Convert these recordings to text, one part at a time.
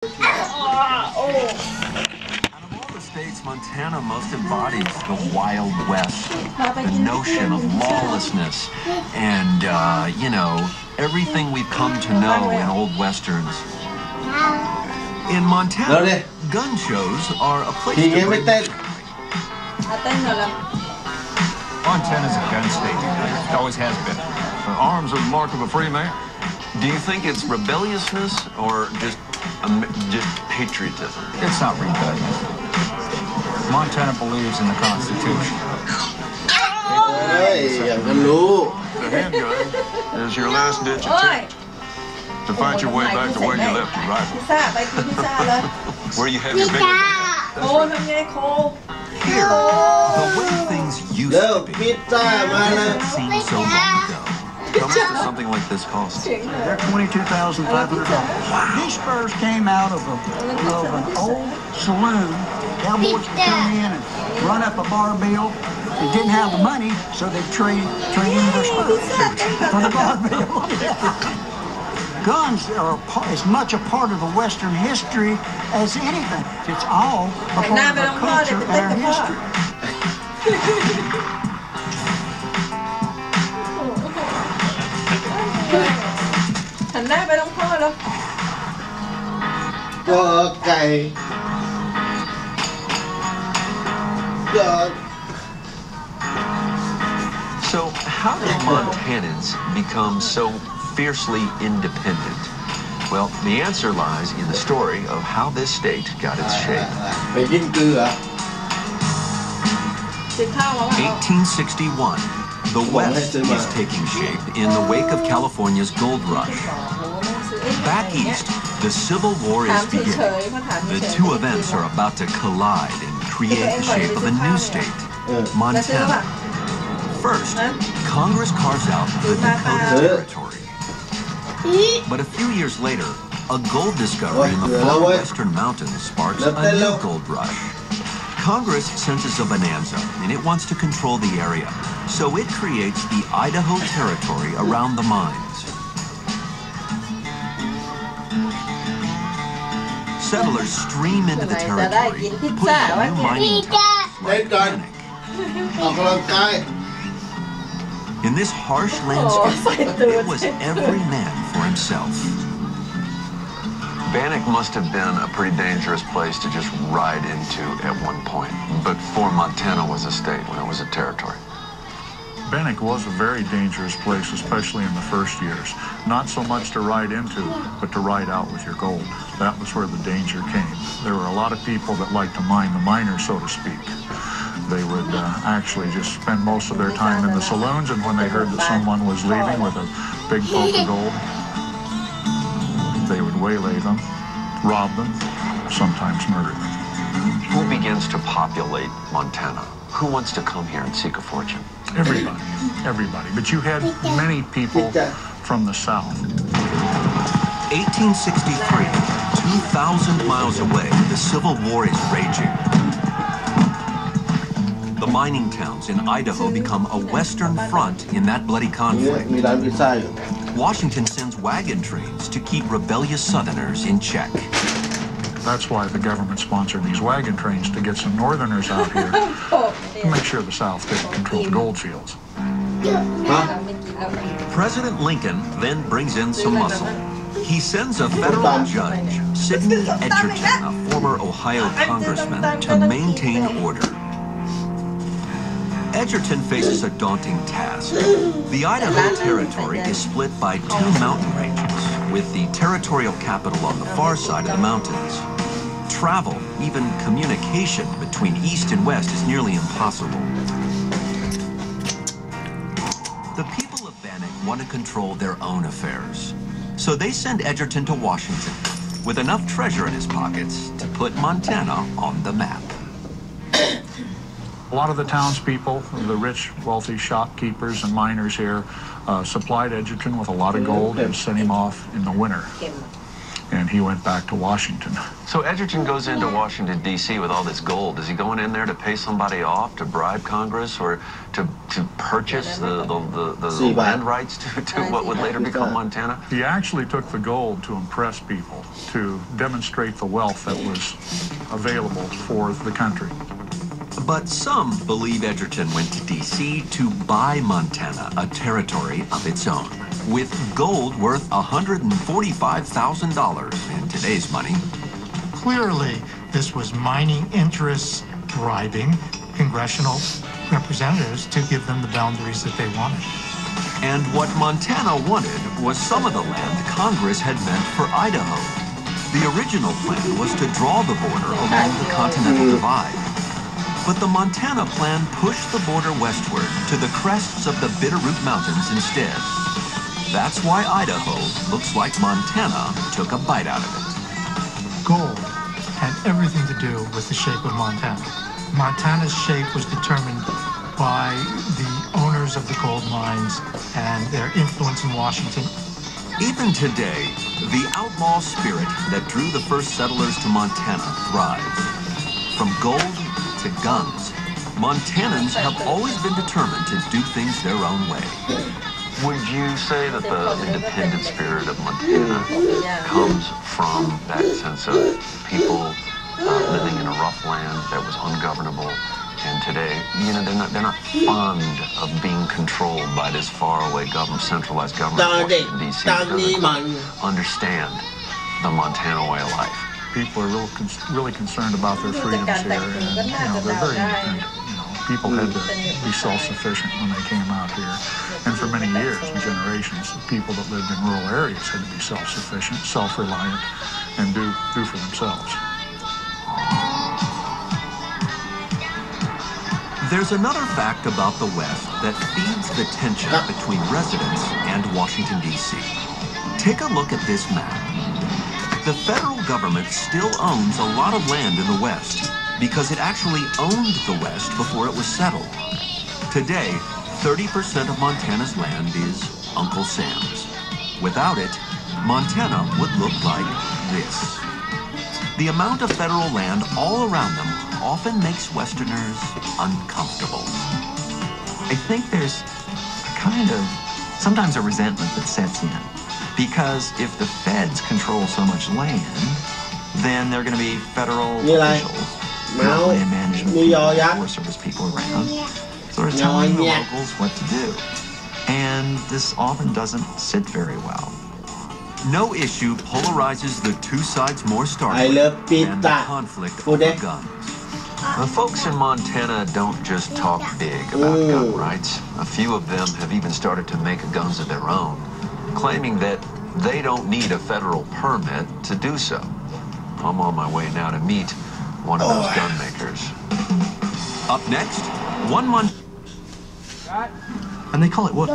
Out of all the states, Montana most embodies the Wild West, the notion of lawlessness, and, you know, everything we've come to know in old westerns. In Montana, gun shows are a place to bring the Montana's a gun state. It always has been. Arms are the mark of a free man. Do you think it's rebelliousness or just patriotism? It's not rebellion. Montana believes in the Constitution. The handgun is your last-ditch attempt to fight your way back to where you left your rifle. Where you have your bigger gun. Here, the way things used to be doesn't seem so long ago. How much does something like this cost? They're $22,500. Wow. These spurs came out of an old saloon. Cowboys would come in and run up a bar bill. They didn't have the money, so they'd trade in their spurs for the bar bill. Guns are as much a part of the Western history as anything. It's all a part of our culture and our history. So, how did Montanans become so fiercely independent? Well, the answer lies in the story of how this state got its shape. 1861. The West is taking shape in the wake of California's gold rush. Back east, the Civil War is beginning. The two events are about to collide and create the shape of a new state, Montana. First, Congress carves out the Dakota Territory. But a few years later, a gold discovery in the far western mountains sparks a new gold rush. Congress senses a bonanza, and it wants to control the area, so it creates the Idaho Territory around the mines. Settlers stream into the territory, putting new mining towns like Bannock. In this harsh landscape, it was every man for himself. Bannock must have been a pretty dangerous place to just ride into at one point. But before Montana was a state, when it was a territory. Bannock was a very dangerous place, especially in the first years. Not so much to ride into, but to ride out with your gold. That was where the danger came. There were a lot of people that liked to mine the miners, so to speak. They would actually just spend most of their time in the saloons, and when they heard that someone was leaving with a big poke of gold, they would waylay them, rob them, sometimes murder them. Who begins to populate Montana? Who wants to come here and seek a fortune? Everybody. But you had many people from the South. 1863, 2,000 miles away, the Civil War is raging. The mining towns in Idaho become a Western front in that bloody conflict. Washington sends wagon trains to keep rebellious Southerners in check. That's why the government sponsored these wagon trains, to get some Northerners out here to make sure the South didn't control the gold fields. President Lincoln then brings in some muscle. He sends a federal judge, Sidney Edgerton, a former Ohio congressman, to maintain order. Edgerton faces a daunting task. The Idaho Territory is split by two mountain ranges, with the territorial capital on the far side of the mountains. Travel, even communication between east and west is nearly impossible. The people of Bannock want to control their own affairs, so they send Edgerton to Washington with enough treasure in his pockets to put Montana on the map. A lot of the townspeople, the rich, wealthy shopkeepers and miners here, supplied Edgerton with a lot of gold and sent him off in the winter. and he went back to Washington. So Edgerton goes into Washington, D.C. with all this gold. Is he going in there to pay somebody off, to bribe Congress, or to purchase the land rights to what would later become Montana? He actually took the gold to impress people, to demonstrate the wealth that was available for the country. But some believe Edgerton went to D.C. to buy Montana, a territory of its own, with gold worth $145,000 in today's money. Clearly, this was mining interests bribing congressional representatives to give them the boundaries that they wanted. And what Montana wanted was some of the land Congress had meant for Idaho. The original plan was to draw the border along the Continental Divide. But the Montana plan pushed the border westward to the crests of the Bitterroot Mountains instead. That's why Idaho looks like Montana took a bite out of it. Gold had everything to do with the shape of Montana. Montana's shape was determined by the owners of the gold mines and their influence in Washington. Even today, the outlaw spirit that drew the first settlers to Montana thrives. From gold to guns, Montanans have always been determined to do things their own way. Would you say that the independent spirit of Montana comes from that sense of people living in a rough land that was ungovernable, and today, you know, they're not fond of being controlled by this faraway centralized government, Washington D.C. understand the Montana way of life. People are really concerned about their freedoms here, and they're very independent. People had to be self-sufficient when they came out here, and for many years and generations, the people that lived in rural areas had to be self-sufficient, self-reliant, and do for themselves. There's another fact about the West that feeds the tension between residents and Washington, D.C. Take a look at this map. The federal government still owns a lot of land in the West because it actually owned the West before it was settled. Today, 30% of Montana's land is Uncle Sam's. Without it, Montana would look like this. The amount of federal land all around them often makes Westerners uncomfortable. I think there's sometimes a resentment that sets in. Because if the feds control so much land, then they're going to be federal officials, not land management people, Forest Service people around, sort of telling the locals what to do. And this often doesn't sit very well. No issue polarizes the two sides more starkly than the conflict over guns. The folks in Montana don't just talk big about gun rights. A few of them have even started to make guns of their own, claiming that they don't need a federal permit to do so. I'm on my way now to meet one of those gun makers. Up next, 1 month. And they call it what?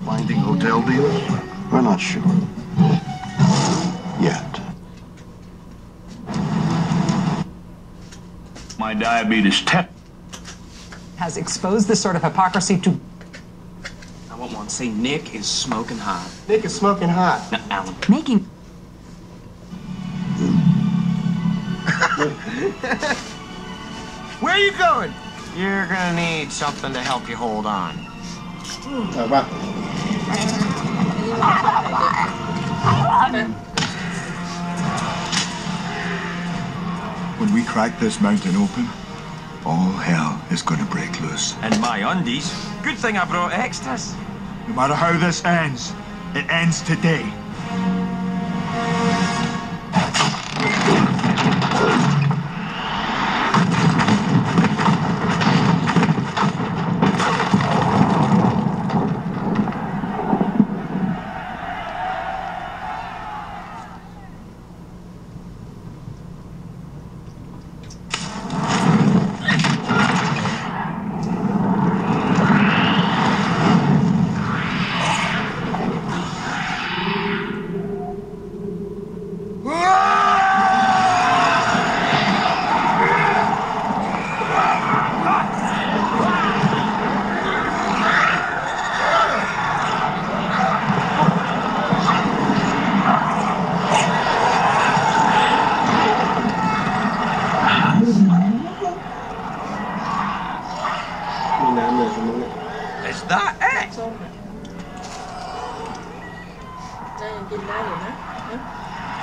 Finding hotel deals? We're not sure. Yet. My diabetes test has exposed this sort of hypocrisy to... I want one. Say Nick is smoking hot. Nick is smoking hot. No, Alan. Making... Where are you going? You're gonna need something to help you hold on. When we crack this mountain open, all hell is gonna break loose. and my undies. Good thing I brought extras. No matter how this ends, it ends today.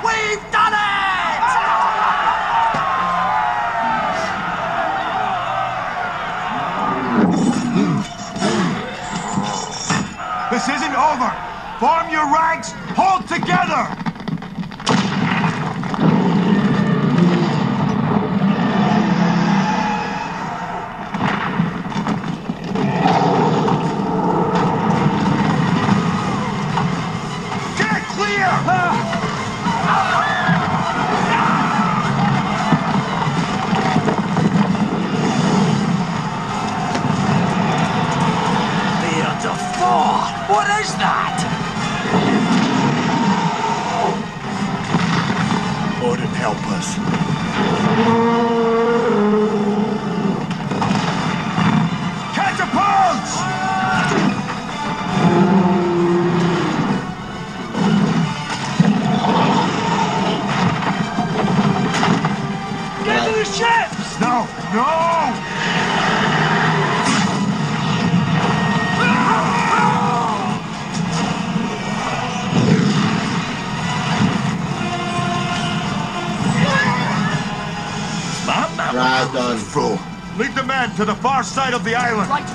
We've done it! This isn't over. Form your ranks. Hold together. Get clear. What is that? Odin, help us. Catapults! Get to the ships! No, no! Right done. Fool. Lead the men to the far side of the island. Right.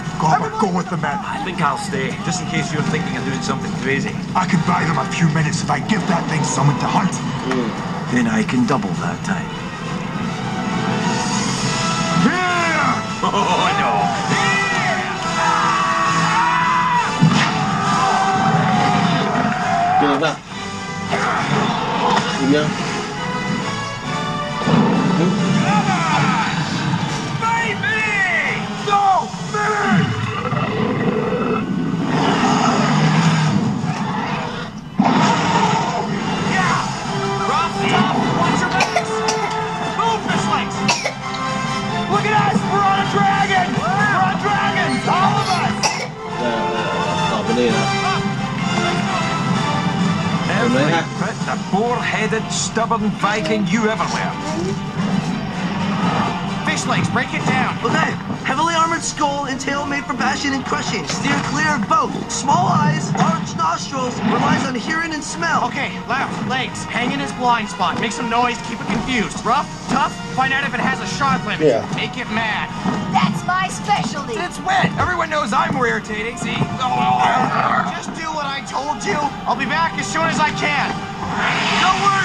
Go with the men. I think I'll stay, just in case you're thinking of doing something crazy. I can buy them a few minutes if I give that thing someone to hunt. Then I can double that time. Here! Oh, no. Được không? Đúng không? Every bit the boar-headed, stubborn Viking you ever were. Fish legs, break it down. Okay, heavily armored skull and tail made for bashing and crushing. Steer clear of both. Small eyes, large nostrils, relies on hearing and smell. Okay, left, legs, hang in his blind spot. Make some noise, keep it confused. Rough, tough, find out if it has a shot limit. Yeah. Make it mad. That's my specialty. It's wet. Everyone knows I'm more irritating, see? Just do what I told you. I'll be back as soon as I can. Don't worry.